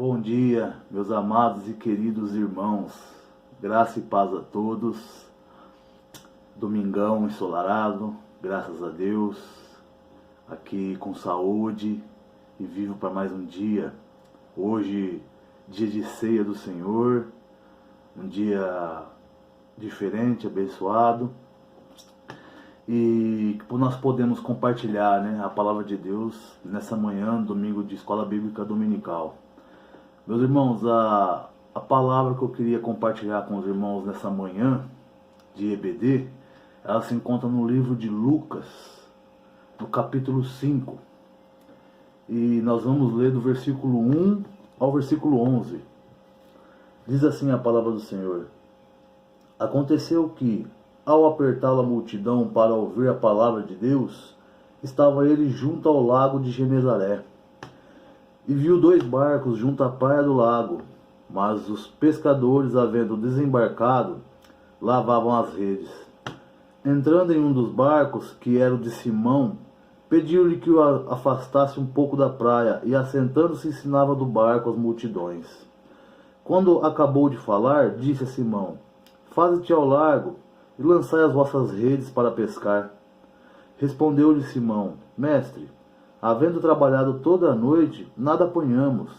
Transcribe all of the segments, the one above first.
Bom dia, meus amados e queridos irmãos. Graça e paz a todos. Domingão ensolarado, graças a Deus. Aqui com saúde e vivo para mais um dia. Hoje, dia de ceia do Senhor. Um dia diferente, abençoado. E nós podemos compartilhar, a palavra de Deus nessa manhã, domingo de escola bíblica dominical. Meus irmãos, a palavra que eu queria compartilhar com os irmãos nessa manhã de EBD, ela se encontra no livro de Lucas, no capítulo 5. E nós vamos ler do versículo 1 ao versículo 11. Diz assim a palavra do Senhor: Aconteceu que, ao apertá-la a multidão para ouvir a palavra de Deus, estava ele junto ao lago de Genezaré. E viu 2 barcos junto à praia do lago, mas os pescadores, havendo desembarcado, lavavam as redes. Entrando em um dos barcos, que era o de Simão, pediu-lhe que o afastasse um pouco da praia, e assentando-se ensinava do barco as multidões. Quando acabou de falar, disse a Simão: Faze-te ao largo, e lançai as vossas redes para pescar. Respondeu-lhe Simão: Mestre, havendo trabalhado toda a noite, nada apanhamos,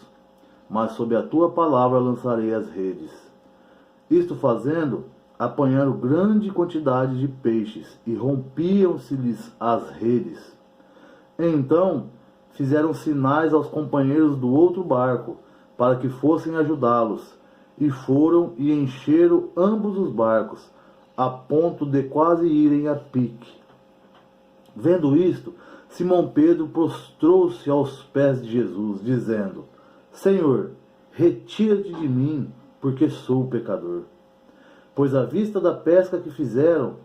mas sob a tua palavra lançarei as redes. Isto fazendo, apanharam grande quantidade de peixes, e rompiam-se-lhes as redes. Então fizeram sinais aos companheiros do outro barco, para que fossem ajudá-los, e foram e encheram ambos os barcos, a ponto de quase irem a pique. Vendo isto, Simão Pedro prostrou-se aos pés de Jesus, dizendo: Senhor, retira-te de mim, porque sou pecador. Pois à vista da pesca que fizeram,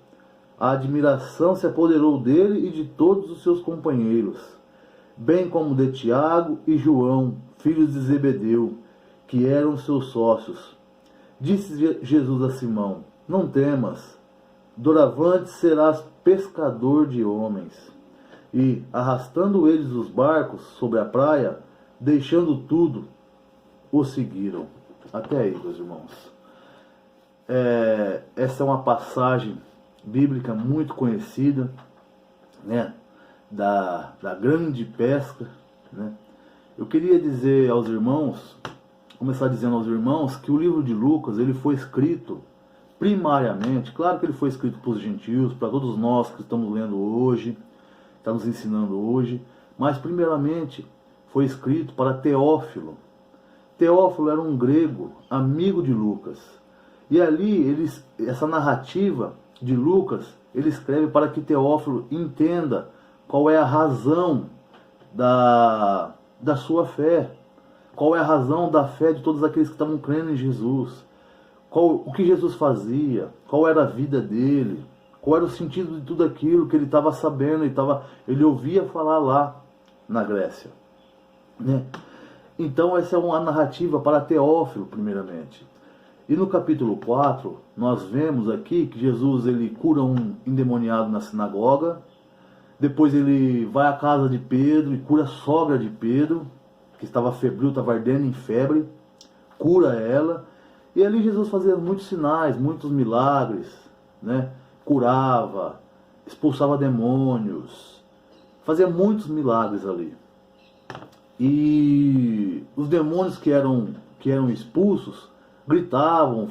a admiração se apoderou dele e de todos os seus companheiros, bem como de Tiago e João, filhos de Zebedeu, que eram seus sócios. Disse Jesus a Simão: Não temas, doravante serás pescador de homens. E, arrastando eles os barcos sobre a praia, deixando tudo, o seguiram. Até aí, meus irmãos. Essa é uma passagem bíblica muito conhecida, da grande pesca. Eu queria dizer aos irmãos, começar dizendo aos irmãos, que o livro de Lucas ele foi escrito primariamente, claro que ele foi escrito para os gentios, para todos nós que estamos lendo hoje, está nos ensinando hoje, mas primeiramente foi escrito para Teófilo. Teófilo era um grego, amigo de Lucas. E ali, essa narrativa de Lucas, ele escreve para que Teófilo entenda qual é a razão da sua fé, qual é a razão da fé de todos aqueles que estavam crendo em Jesus, o que Jesus fazia, qual era a vida dele, qual era o sentido de tudo aquilo que ele estava sabendo, ele ouvia falar lá na Grécia. Então essa é uma narrativa para Teófilo, primeiramente. E no capítulo 4, nós vemos aqui que Jesus ele cura um endemoniado na sinagoga, depois ele vai à casa de Pedro e cura a sogra de Pedro, que estava febril, estava ardendo em febre, cura ela, e ali Jesus fazia muitos sinais, muitos milagres, curava, expulsava demônios, fazia muitos milagres ali. E os demônios que eram expulsos gritavam: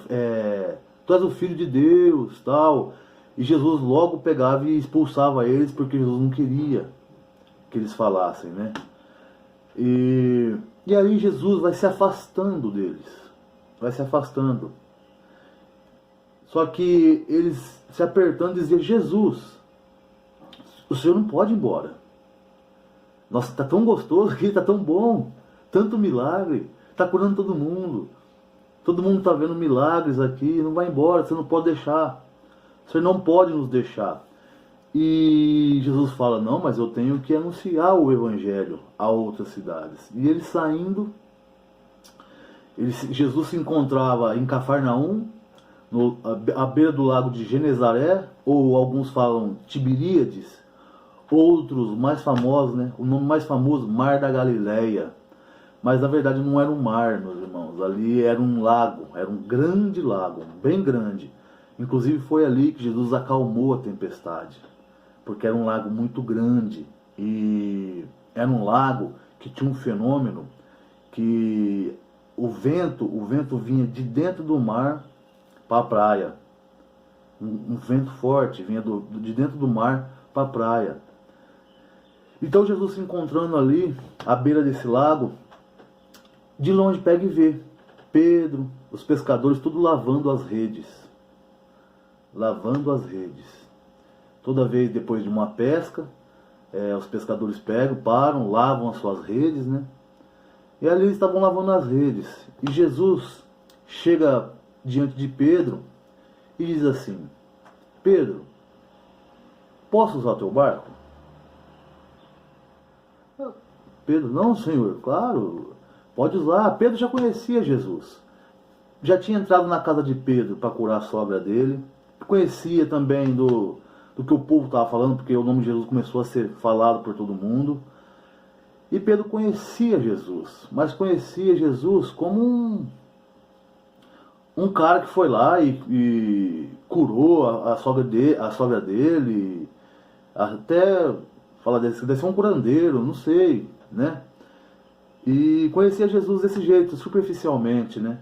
Tu és o Filho de Deus, tal. E Jesus logo pegava e expulsava eles, porque Jesus não queria que eles falassem, E aí Jesus vai se afastando deles, vai se afastando. Só que eles se apertando diziam: Jesus, o Senhor não pode ir embora. Nossa, está tão gostoso aqui, está tão bom, tanto milagre, está curando todo mundo está vendo milagres aqui, não vai embora, você não pode deixar, você não pode nos deixar. E Jesus fala: não, mas eu tenho que anunciar o Evangelho a outras cidades. E eles saindo, Jesus se encontrava em Cafarnaum, à beira do lago de Genezaré, ou alguns falam Tiberíades, outros mais famosos, o nome mais famoso, Mar da Galileia. Mas na verdade não era um mar, meus irmãos. Ali era um lago, era um grande lago, bem grande. Inclusive foi ali que Jesus acalmou a tempestade, porque era um lago muito grande e era um lago que tinha um fenômeno que o vento vinha de dentro do mar para a praia. Um vento forte vinha de dentro do mar para a praia. Então Jesus se encontrando ali, à beira desse lago, de longe pega e vê Pedro, os pescadores, tudo lavando as redes. Lavando as redes. Toda vez depois de uma pesca, os pescadores pegam, param, lavam as suas redes, né? E ali eles estavam lavando as redes. E Jesus chega diante de Pedro e diz assim: Pedro, posso usar o teu barco? Pedro, não, Senhor, claro, pode usar. Pedro já conhecia Jesus. Já tinha entrado na casa de Pedro para curar a sogra dele. Conhecia também do que o povo estava falando, porque o nome de Jesus começou a ser falado por todo mundo. E Pedro conhecia Jesus, mas conhecia Jesus como um cara que foi lá e curou a sogra dele, até falar desse, deve ser um curandeiro, não sei, né? E conhecia Jesus desse jeito, superficialmente, né?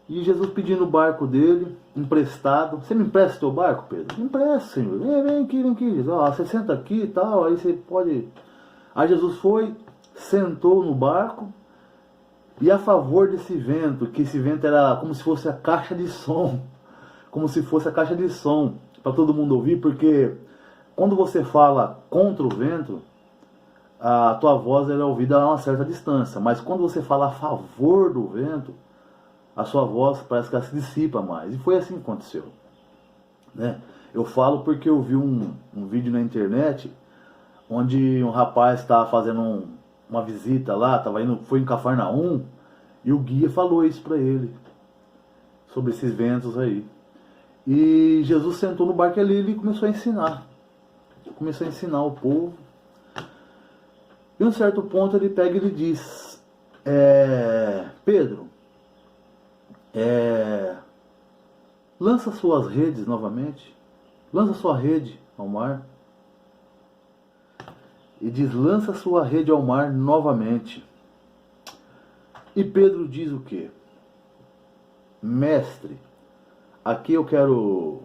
E Jesus pedindo o barco dele, emprestado. Você me empresta teu barco, Pedro? Me empresta, Senhor. Vem aqui. Você senta aqui e tal, aí você pode... Aí Jesus foi, sentou no barco, e a favor desse vento, que esse vento era como se fosse a caixa de som, para todo mundo ouvir, porque quando você fala contra o vento, a tua voz é ouvida a uma certa distância, mas quando você fala a favor do vento, a sua voz parece que ela se dissipa mais. E foi assim que aconteceu, né? Eu falo porque eu vi um vídeo na internet onde um rapaz estava fazendo uma visita lá, foi em Cafarnaum, e o guia falou isso para ele, sobre esses ventos aí. E Jesus sentou no barco ali e ele começou a ensinar. Começou a ensinar o povo. E em um certo ponto ele pega e ele diz: Pedro, lança suas redes novamente. Lança sua rede ao mar. E diz: lança sua rede ao mar novamente. E Pedro diz o quê? Mestre, aqui eu quero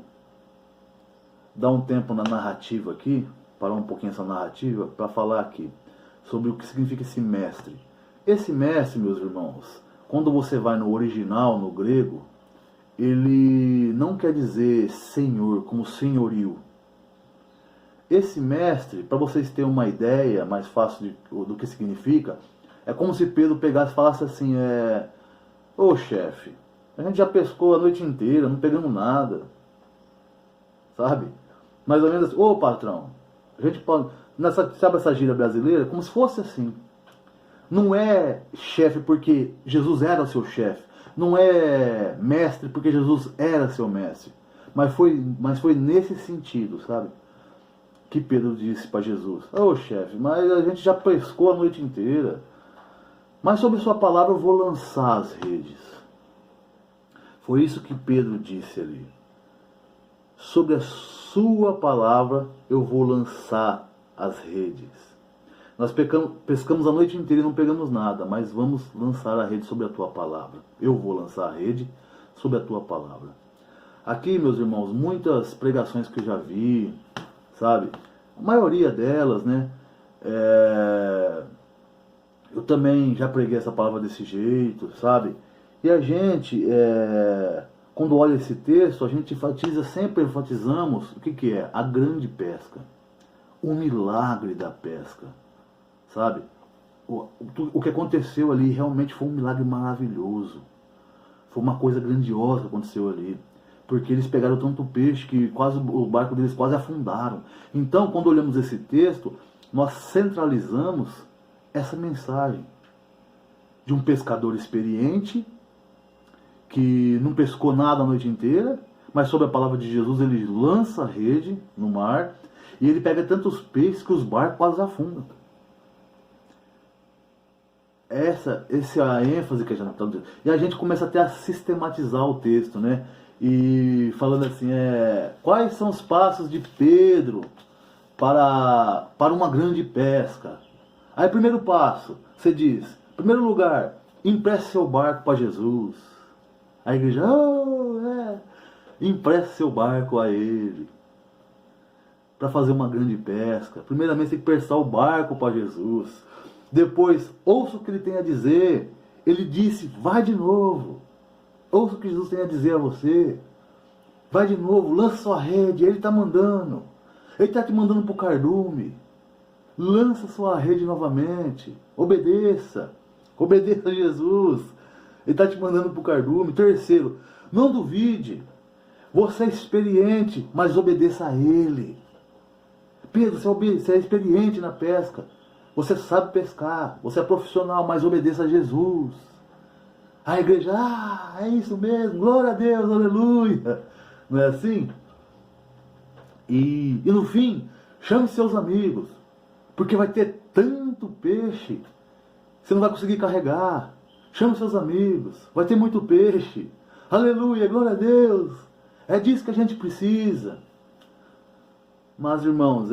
dar um tempo na narrativa aqui, parar um pouquinho essa narrativa, para falar aqui sobre o que significa esse mestre. Esse mestre, meus irmãos, quando você vai no original, no grego, ele não quer dizer senhor, como senhorio. Esse mestre, para vocês terem uma ideia mais fácil do que significa, é como se Pedro pegasse e falasse assim: ô chefe, a gente já pescou a noite inteira, não pegamos nada. Sabe? Mais ou menos assim: ô patrão, a gente pode... Sabe essa gíria brasileira? Como se fosse assim. Não é chefe porque Jesus era o seu chefe. Não é mestre porque Jesus era seu mestre. Mas foi nesse sentido, sabe? Que Pedro disse para Jesus: ô chefe, mas a gente já pescou a noite inteira. Mas sobre sua palavra eu vou lançar as redes. Foi isso que Pedro disse ali. Sobre a sua palavra eu vou lançar as redes. Nós pescamos a noite inteira e não pegamos nada, mas vamos lançar a rede sobre a tua palavra. Eu vou lançar a rede sobre a tua palavra. Aqui, meus irmãos, muitas pregações que eu já vi, sabe? A maioria delas, né? Eu também já preguei essa palavra desse jeito, sabe? E a gente, quando olha esse texto, a gente sempre enfatizamos o que é? A grande pesca. O milagre da pesca, sabe? O que aconteceu ali realmente foi um milagre maravilhoso. Foi uma coisa grandiosa que aconteceu ali. Porque eles pegaram tanto peixe que o barco deles quase afundaram. Então, quando olhamos esse texto, nós centralizamos essa mensagem de um pescador experiente que não pescou nada a noite inteira, mas sob a palavra de Jesus ele lança a rede no mar e ele pega tantos peixes que os barcos quase afundam. Essa é a ênfase que a gente está dando. E a gente começa até a sistematizar o texto, né? E falando assim, quais são os passos de Pedro para uma grande pesca? Aí, primeiro passo, você diz, primeiro lugar, empreste seu barco para Jesus. A igreja, empreste seu barco a ele para fazer uma grande pesca. Primeiramente, você tem que prestar o barco para Jesus. Depois, ouça o que ele tem a dizer. Ele disse, vai de novo. Ouça o que Jesus tem a dizer a você. Vai de novo, lança sua rede. Ele está mandando. Ele está te mandando para o cardume. Lança sua rede novamente. Obedeça. Obedeça a Jesus. Ele está te mandando para o cardume. Terceiro, não duvide. Você é experiente, mas obedeça a Ele. Pedro, você é experiente na pesca. Você sabe pescar. Você é profissional, mas obedeça a Jesus. A igreja, é isso mesmo. Glória a Deus, aleluia. Não é assim? E no fim, chame seus amigos. Porque vai ter tanto peixe. Você não vai conseguir carregar. Chame seus amigos. Vai ter muito peixe. Aleluia, glória a Deus. É disso que a gente precisa. Mas, irmãos,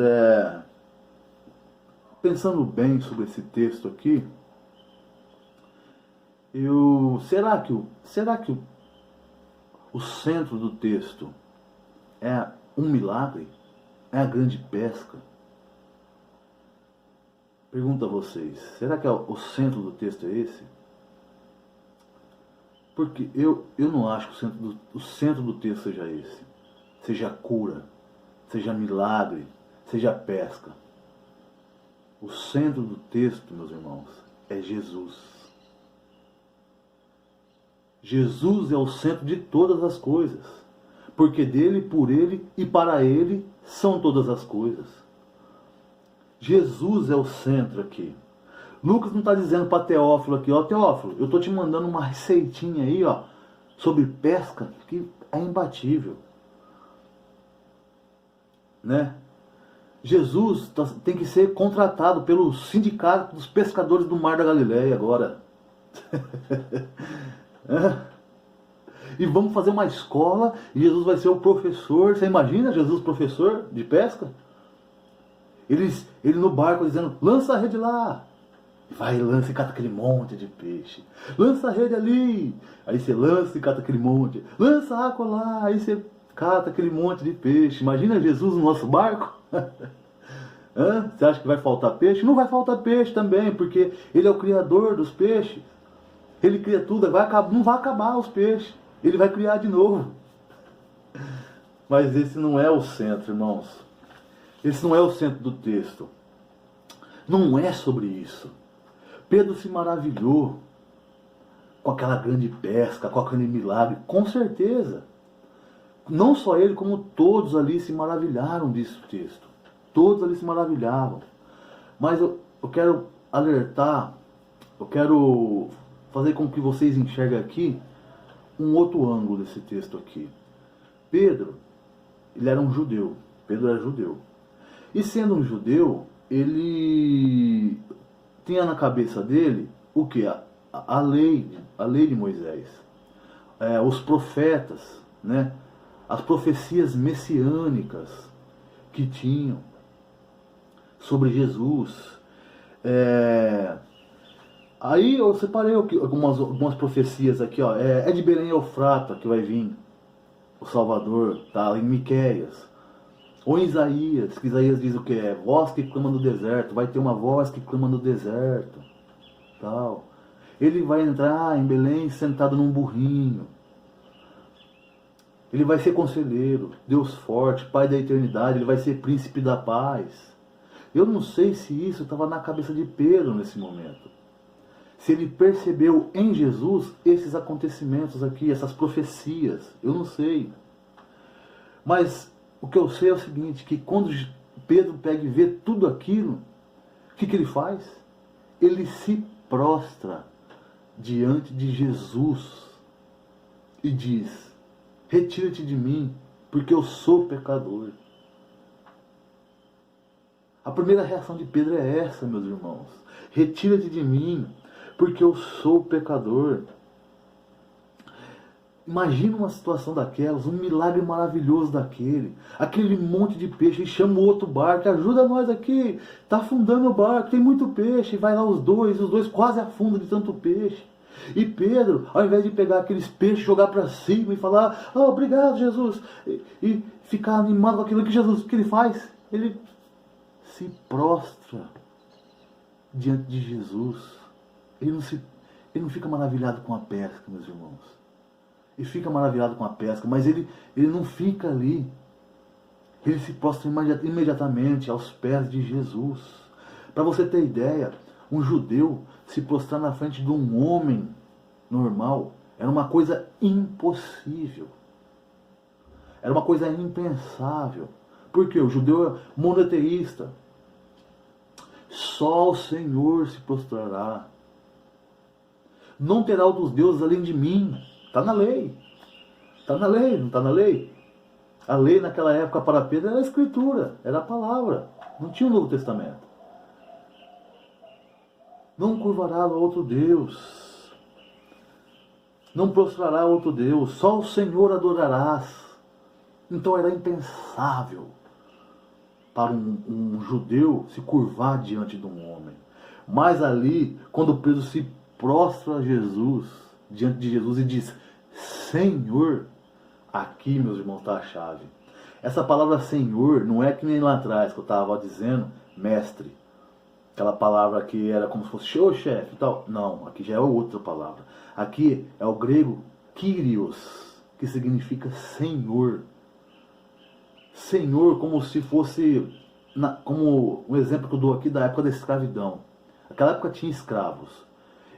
pensando bem sobre esse texto aqui, será que o centro do texto é um milagre? É a grande pesca? Pergunto a vocês, será que o centro do texto é esse? Porque eu não acho que o centro do texto seja esse. Seja cura, seja milagre, seja pesca. O centro do texto, meus irmãos, é Jesus. Jesus é o centro de todas as coisas. Porque dele, por ele e para ele são todas as coisas. Jesus é o centro aqui. Lucas não está dizendo para Teófilo aqui, Teófilo, eu estou te mandando uma receitinha aí, sobre pesca, que é imbatível. Né? Jesus tem que ser contratado pelo sindicato dos pescadores do Mar da Galileia agora. E vamos fazer uma escola e Jesus vai ser o professor. Você imagina Jesus professor de pesca? Ele no barco dizendo, lança a rede lá. Vai, lança e cata aquele monte de peixe. Lança a rede ali. Aí você lança e cata aquele monte. Lança a água lá. Aí você cata aquele monte de peixe. Imagina Jesus no nosso barco. Você acha que vai faltar peixe? Não vai faltar peixe também, porque Ele é o criador dos peixes. Ele cria tudo, não vai acabar os peixes. Ele vai criar de novo. Mas esse não é o centro, irmãos. Esse não é o centro do texto. Não é sobre isso. Pedro se maravilhou com aquela grande pesca, com aquele milagre, com certeza. Não só ele, como todos ali se maravilharam desse texto. Todos ali se maravilhavam. Mas eu quero alertar, eu quero fazer com que vocês enxerguem aqui um outro ângulo desse texto aqui. Pedro, ele era um judeu. Pedro era judeu. E sendo um judeu, ele tinha na cabeça dele o que? A lei de Moisés. Os profetas, né? As profecias messiânicas que tinham sobre Jesus. Aí eu separei algumas profecias aqui, é de Belém Eufrata que vai vir o Salvador, tá? Em Miqueias. Ou em Isaías, que Isaías diz o que? Voz que clama no deserto, vai ter uma voz que clama no deserto, tal. Ele vai entrar em Belém sentado num burrinho. Ele vai ser conselheiro, Deus forte, Pai da eternidade, ele vai ser príncipe da paz. Eu não sei se isso estava na cabeça de Pedro nesse momento. Se ele percebeu em Jesus esses acontecimentos aqui, essas profecias, eu não sei. Mas o que eu sei é o seguinte, que quando Pedro pega e vê tudo aquilo, o que ele faz? Ele se prostra diante de Jesus e diz, retira-te de mim, porque eu sou pecador. A primeira reação de Pedro é essa, meus irmãos. Retira-te de mim, porque eu sou pecador. Imagina uma situação daquelas, um milagre maravilhoso daquele. Aquele monte de peixe, ele chama o outro barco, ajuda nós aqui, tá afundando o barco, tem muito peixe. Vai lá os dois quase afundam de tanto peixe. E Pedro, ao invés de pegar aqueles peixes, jogar para cima e falar, oh, obrigado Jesus, e ficar animado com aquilo que Jesus, o que ele faz? Ele se prostra diante de Jesus. Ele não fica maravilhado com a pesca, meus irmãos. Ele fica maravilhado com a pesca, mas ele não fica ali. Ele se prostra imediatamente aos pés de Jesus. Para você ter ideia, um judeu se prostrar na frente de um homem normal era uma coisa impossível. Era uma coisa impensável. Por quê? O judeu é monoteísta. Só o Senhor se prostrará. Não terá outros deuses além de mim. Está na lei. Está na lei, não está na lei? A lei naquela época para Pedro era a Escritura, era a palavra. Não tinha o Novo Testamento. Não curvará a outro Deus. Não prostrará a outro Deus. Só o Senhor adorarás. Então era impensável para um judeu se curvar diante de um homem. Mas ali, quando Pedro se prostra a Jesus, diante de Jesus e diz, Senhor, aqui, meus irmãos, está a chave. Essa palavra Senhor não é que nem lá atrás que eu estava dizendo, mestre. Aquela palavra que era como se fosse ô chefe e tal. Não, aqui já é outra palavra. Aqui é o grego Kyrios, que significa Senhor. Senhor, como se fosse, como um exemplo que eu dou aqui da época da escravidão. Naquela época tinha escravos.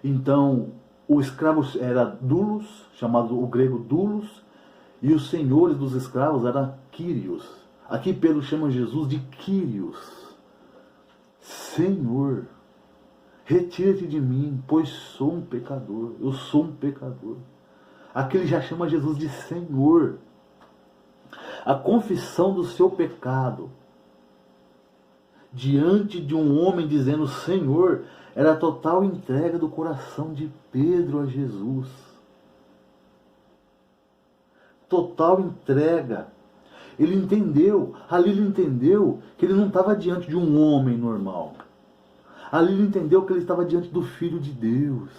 Então, o escravo era doulos, chamado o grego doulos, e os senhores dos escravos eram Kyrios. Aqui Pedro chama Jesus de Kyrios. Senhor, retira-te de mim, pois sou um pecador. Eu sou um pecador. Aqui ele já chama Jesus de Senhor. A confissão do seu pecado diante de um homem dizendo Senhor, era a total entrega do coração de Pedro a Jesus. Total entrega. Ele entendeu, ali ele entendeu que ele não estava diante de um homem normal. Ali ele entendeu que ele estava diante do Filho de Deus.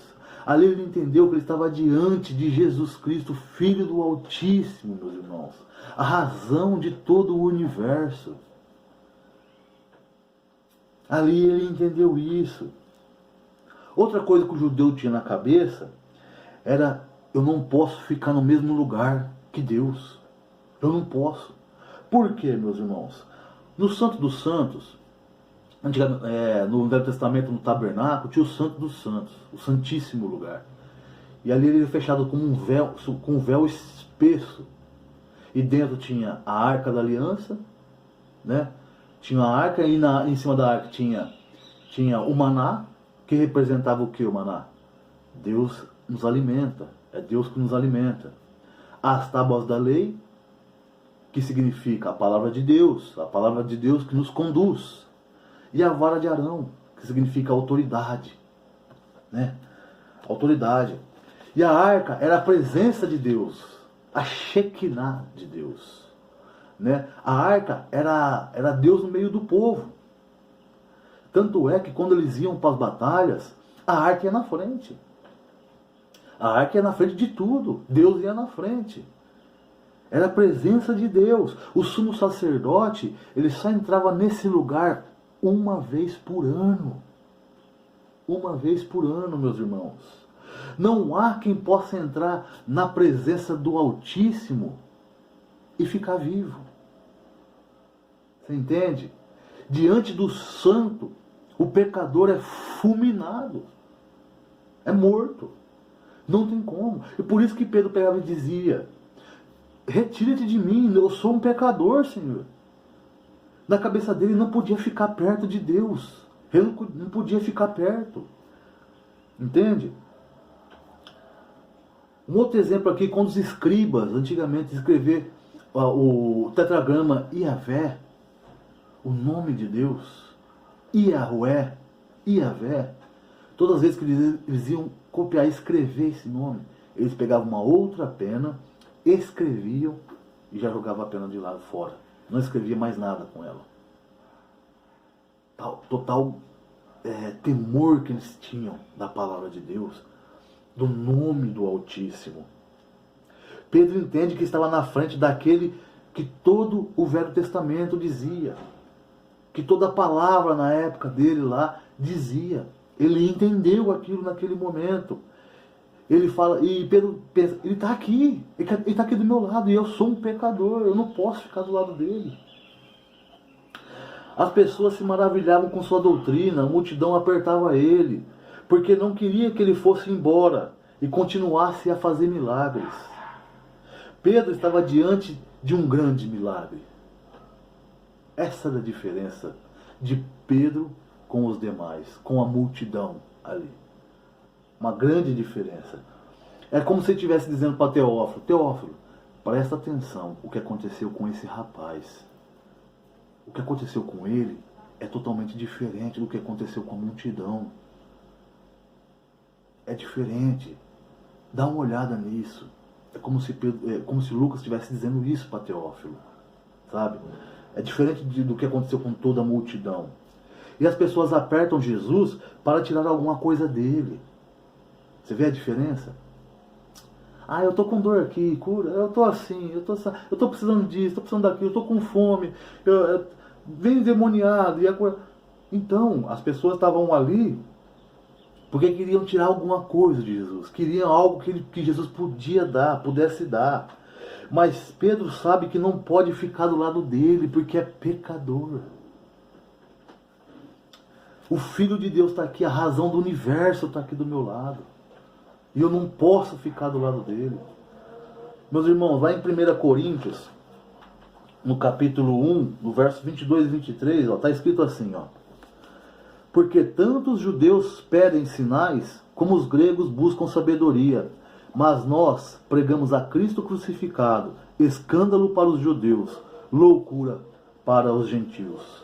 Ali ele entendeu que ele estava diante de Jesus Cristo, Filho do Altíssimo, meus irmãos. A razão de todo o universo. Ali ele entendeu isso. Outra coisa que o judeu tinha na cabeça era, eu não posso ficar no mesmo lugar que Deus. Eu não posso. Por quê, meus irmãos? No Santo dos Santos, no Velho Testamento, no tabernáculo, tinha o Santo dos Santos, o Santíssimo Lugar. E ali ele era fechado com um véu espesso. E dentro tinha a Arca da Aliança, né? Tinha a arca e em cima da arca tinha o maná, que representava o que o maná? Deus nos alimenta, é Deus que nos alimenta. As tábuas da lei, que significa a palavra de Deus que nos conduz. E a vara de Arão, que significa autoridade, né? Autoridade. E a arca era a presença de Deus, a Shekinah de Deus. Né? A arca era Deus no meio do povo. Tanto é que quando eles iam para as batalhas, a arca ia na frente. A arca ia na frente de tudo. Deus ia na frente. Era a presença de Deus. O sumo sacerdote, ele só entrava nesse lugar uma vez por ano. Uma vez por ano, meus irmãos. Não há quem possa entrar na presença do Altíssimo e ficar vivo. Você entende? Diante do santo, o pecador é fulminado. É morto. Não tem como. E por isso que Pedro pegava e dizia, retira-te de mim, eu sou um pecador, Senhor. Na cabeça dele não podia ficar perto de Deus. Ele não podia ficar perto. Entende? Um outro exemplo aqui, quando os escribas antigamente escrever o tetragrama Iavé, o nome de Deus, Iahué, Iavé, Todas as vezes que eles iam copiar, escrever esse nome, eles pegavam uma outra pena, escreviam e já jogavam a pena de lado fora. Não escrevia mais nada com ela. Total temor que eles tinham da palavra de Deus, do nome do Altíssimo. Pedro entende que estava na frente daquele que todo o Velho Testamento dizia, que toda a palavra na época dele lá dizia. Ele entendeu aquilo naquele momento. Ele fala, e Pedro pensa, ele está aqui do meu lado, e eu sou um pecador, eu não posso ficar do lado dele. As pessoas se maravilhavam com sua doutrina, a multidão apertava ele, porque não queria que ele fosse embora e continuasse a fazer milagres. Pedro estava diante de um grande milagre. Essa era a diferença de Pedro com os demais, com a multidão ali. Uma grande diferença. É como se ele estivesse dizendo para Teófilo, Teófilo, presta atenção o que aconteceu com esse rapaz. O que aconteceu com ele é totalmente diferente do que aconteceu com a multidão. É diferente. Dá uma olhada nisso. É como se Lucas estivesse dizendo isso para Teófilo. Sabe? É diferente do que aconteceu com toda a multidão. E as pessoas apertam Jesus para tirar alguma coisa dele. Você vê a diferença? Ah, eu tô com dor aqui, cura. Eu tô assim, eu tô precisando disso, tô precisando daquilo, eu tô com fome. Vem endemoniado. Então, as pessoas estavam ali porque queriam tirar alguma coisa de Jesus. Queriam algo que Jesus pudesse dar. Mas Pedro sabe que não pode ficar do lado dele, porque é pecador. O Filho de Deus está aqui, a razão do universo está aqui do meu lado. E eu não posso ficar do lado dele. Meus irmãos, lá em 1 Coríntios, no capítulo 1, no verso 22 e 23, está escrito assim, ó. Porque tanto os judeus pedem sinais, como os gregos buscam sabedoria. Mas nós pregamos a Cristo crucificado, escândalo para os judeus, loucura para os gentios.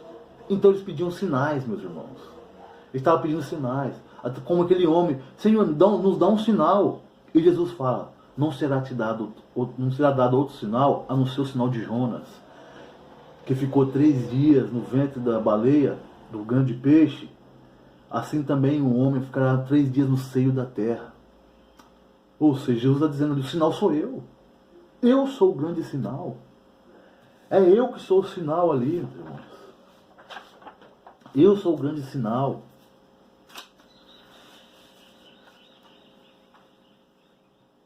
Então eles pediam sinais, meus irmãos. Eles estavam pedindo sinais. Como aquele homem, Senhor, nos dá um sinal. E Jesus fala, não será dado outro sinal, a não ser o sinal de Jonas, que ficou 3 dias no ventre da baleia, do grande peixe. Assim também o homem ficará 3 dias no seio da terra. Ou seja, Jesus está dizendo, o sinal sou eu. Eu sou o grande sinal. É eu que sou o sinal ali, irmãos. Eu sou o grande sinal.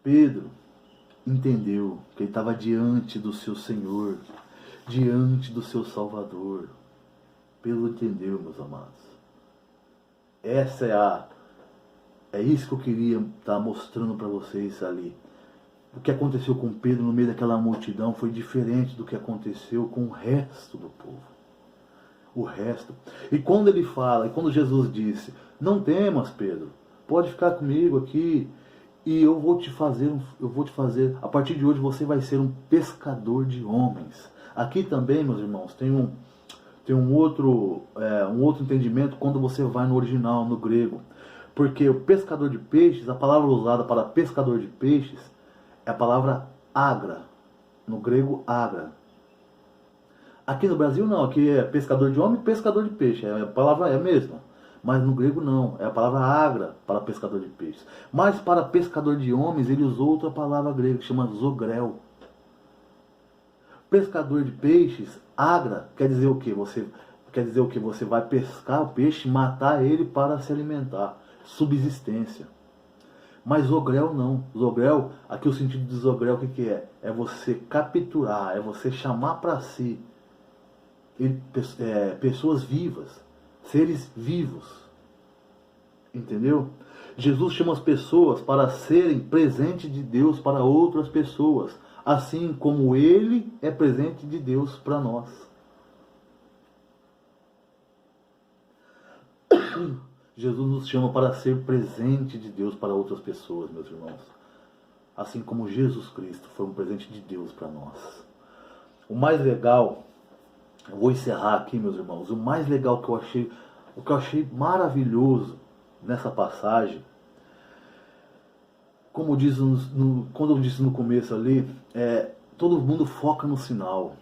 Pedro entendeu que ele estava diante do seu Senhor, diante do seu Salvador. Pedro entendeu, meus amados. É isso que eu queria estar mostrando para vocês ali. O que aconteceu com Pedro no meio daquela multidão foi diferente do que aconteceu com o resto do povo. O resto. E quando ele fala, e quando Jesus disse, não temas, Pedro, pode ficar comigo aqui, e eu vou te fazer, a partir de hoje você vai ser um pescador de homens. Aqui também, meus irmãos, tem um outro entendimento quando você vai no original, no grego. Porque o pescador de peixes, a palavra usada para pescador de peixes, é a palavra agra. No grego, agra. Aqui no Brasil não, aqui é pescador de homem e pescador de peixe. A palavra é a mesma. Mas no grego não, é a palavra agra para pescador de peixes. Mas para pescador de homens, ele usou outra palavra grega que chama zogrel. Pescador de peixes, agra, quer dizer o quê? Você vai pescar o peixe, matar ele para se alimentar. Subsistência. Mas zogrel não. Zogrel, aqui o sentido de zogrel, o que é? É você capturar, é você chamar para si pessoas vivas, seres vivos. Entendeu? Jesus chama as pessoas para serem presente de Deus para outras pessoas, assim como Ele é presente de Deus para nós. Jesus nos chama para ser presente de Deus para outras pessoas, meus irmãos. Assim como Jesus Cristo foi um presente de Deus para nós. O mais legal, eu vou encerrar aqui, meus irmãos, o mais legal que eu achei maravilhoso nessa passagem, como diz quando eu disse no começo ali, todo mundo foca no sinal.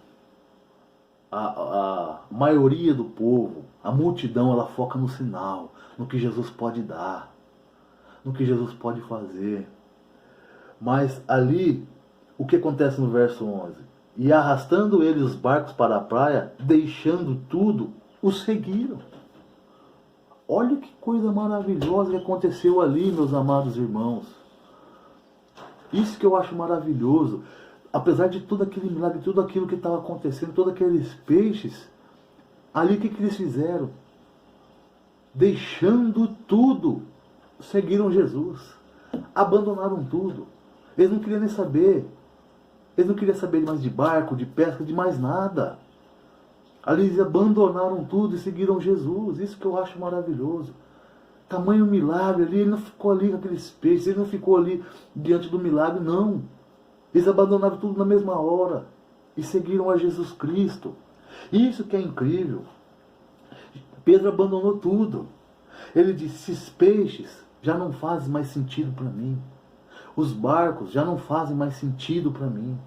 A maioria do povo, a multidão, ela foca no sinal, no que Jesus pode dar, no que Jesus pode fazer. Mas ali, o que acontece no verso 11? E arrastando eles os barcos para a praia, deixando tudo, os seguiram. Olha que coisa maravilhosa que aconteceu ali, meus amados irmãos. Isso que eu acho maravilhoso. Apesar de todo aquele milagre, tudo aquilo que estava acontecendo, todos aqueles peixes, ali o que eles fizeram? Deixando tudo, seguiram Jesus. Abandonaram tudo. Eles não queriam nem saber. Eles não queriam saber mais de barco, de pesca, de mais nada. Ali eles abandonaram tudo e seguiram Jesus. Isso que eu acho maravilhoso. Tamanho milagre ali, ele não ficou ali com aqueles peixes, ele não ficou ali diante do milagre, não. Eles abandonaram tudo na mesma hora e seguiram a Jesus Cristo. Isso que é incrível. Pedro abandonou tudo. Ele disse, esses peixes já não fazem mais sentido para mim. Os barcos já não fazem mais sentido para mim.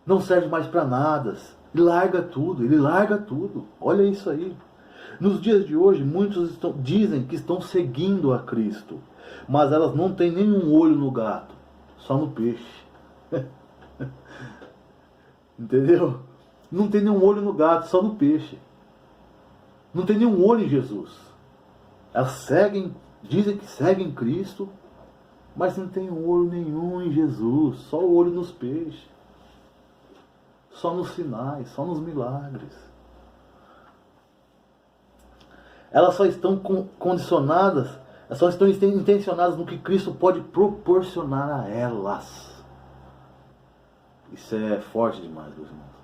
Não serve mais para nada. Ele larga tudo. Olha isso aí. Nos dias de hoje, muitos dizem que estão seguindo a Cristo, mas elas não têm nenhum olho no gato, só no peixe. Entendeu? Não tem nenhum olho no gato, só no peixe. Não tem nenhum olho em Jesus. Elas seguem, dizem que seguem Cristo, mas não tem um olho nenhum em Jesus, só o olho nos peixes. Só nos sinais, só nos milagres. Elas só estão condicionadas, só estão intencionadas no que Cristo pode proporcionar a elas. Isso é forte demais, meus irmãos.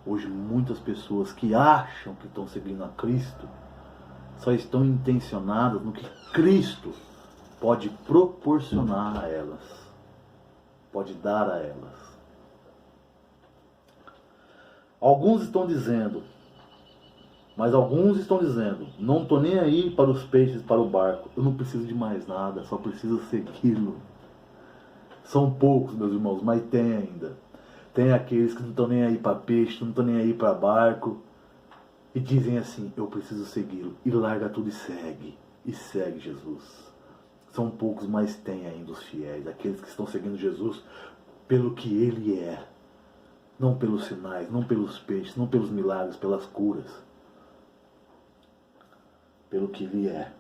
Hoje muitas pessoas que acham que estão seguindo a Cristo só estão intencionadas no que Cristo pode proporcionar a elas, pode dar a elas. Alguns estão dizendo, não estou nem aí para os peixes, para o barco. Eu não preciso de mais nada, só preciso segui-lo. São poucos, meus irmãos, mas tem ainda. Tem aqueles que não estão nem aí para peixe, não estão nem aí para barco. E dizem assim, eu preciso segui-lo. E larga tudo e segue Jesus. São poucos, mas tem ainda os fiéis. Aqueles que estão seguindo Jesus pelo que Ele é. Não pelos sinais, não pelos peixes, não pelos milagres, pelas curas. Pelo que Ele é.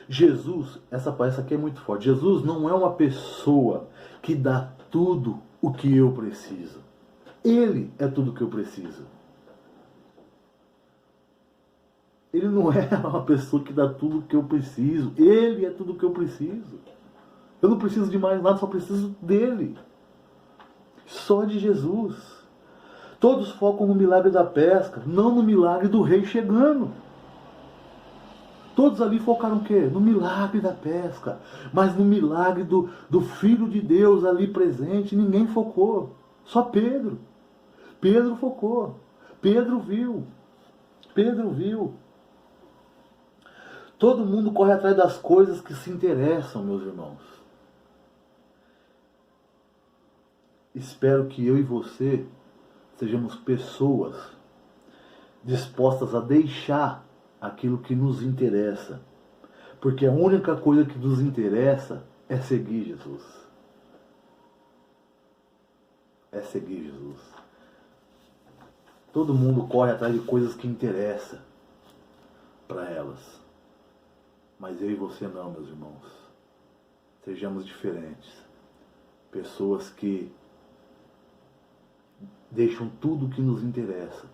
Jesus, essa aqui é muito forte. Jesus não é uma pessoa que dá tudo o que eu preciso. Ele é tudo o que eu preciso. Ele não é uma pessoa que dá tudo o que eu preciso. Ele é tudo o que eu preciso. Eu não preciso de mais nada, só preciso dele. Só de Jesus. Todos focam no milagre da pesca, não no milagre do rei chegando. Todos ali focaram o quê? No milagre da pesca. Mas no milagre do Filho de Deus ali presente, ninguém focou. Só Pedro. Pedro focou. Pedro viu. Todo mundo corre atrás das coisas que se interessam, meus irmãos. Espero que eu e você sejamos pessoas dispostas a deixar aquilo que nos interessa. Porque a única coisa que nos interessa é seguir Jesus. É seguir Jesus. Todo mundo corre atrás de coisas que interessam para elas. Mas eu e você não, meus irmãos. Sejamos diferentes. Pessoas que deixam tudo o que nos interessa.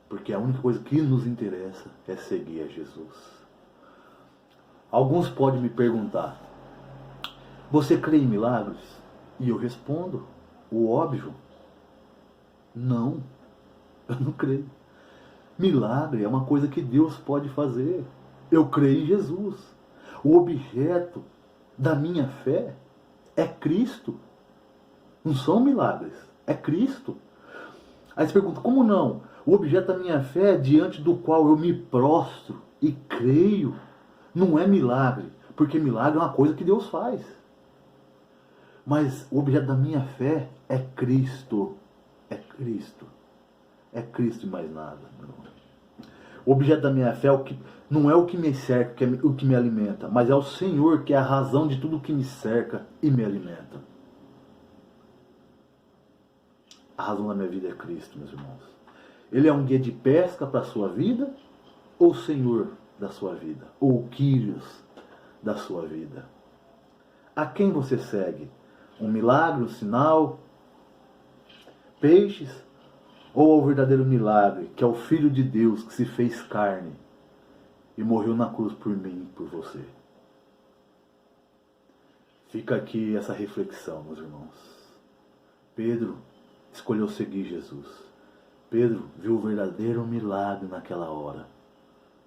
Porque a única coisa que nos interessa é seguir a Jesus. Alguns podem me perguntar, você crê em milagres? E eu respondo, o óbvio, não, eu não creio. Milagre é uma coisa que Deus pode fazer. Eu creio em Jesus. O objeto da minha fé é Cristo. Não são milagres, é Cristo. Aí você pergunta, como não? O objeto da minha fé, diante do qual eu me prostro e creio, não é milagre, porque milagre é uma coisa que Deus faz. Mas o objeto da minha fé é Cristo. É Cristo. É Cristo e mais nada. O objeto da minha fé não é o que me cerca, o que me alimenta, mas é o Senhor que é a razão de tudo que me cerca e me alimenta. A razão da minha vida é Cristo, meus irmãos. Ele é um guia de pesca para a sua vida, ou o Senhor da sua vida, ou o Quírios da sua vida? A quem você segue? Um milagre, um sinal, peixes, ou ao verdadeiro milagre, que é o Filho de Deus que se fez carne e morreu na cruz por mim e por você? Fica aqui essa reflexão, meus irmãos. Pedro escolheu seguir Jesus. Pedro viu o verdadeiro milagre naquela hora.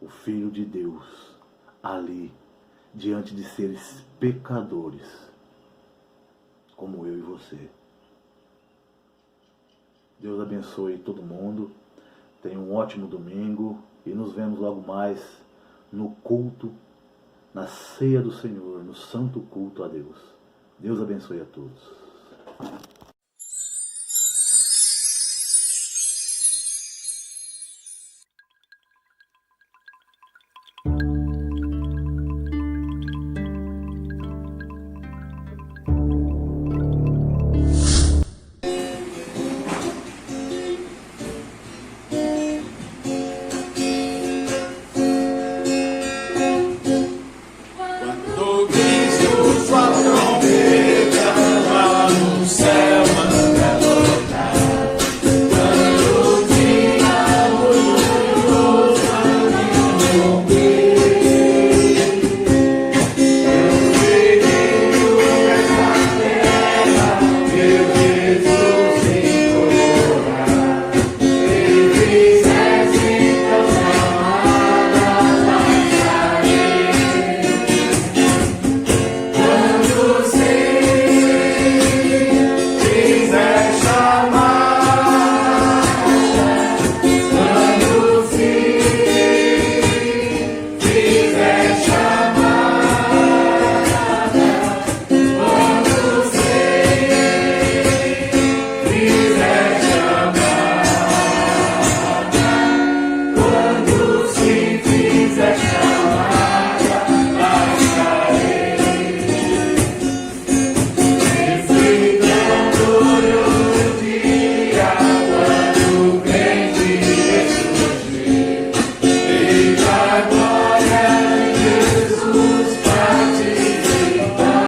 O Filho de Deus ali, diante de seres pecadores, como eu e você. Deus abençoe todo mundo. Tenha um ótimo domingo e nos vemos logo mais no culto, na ceia do Senhor, no santo culto a Deus. Deus abençoe a todos.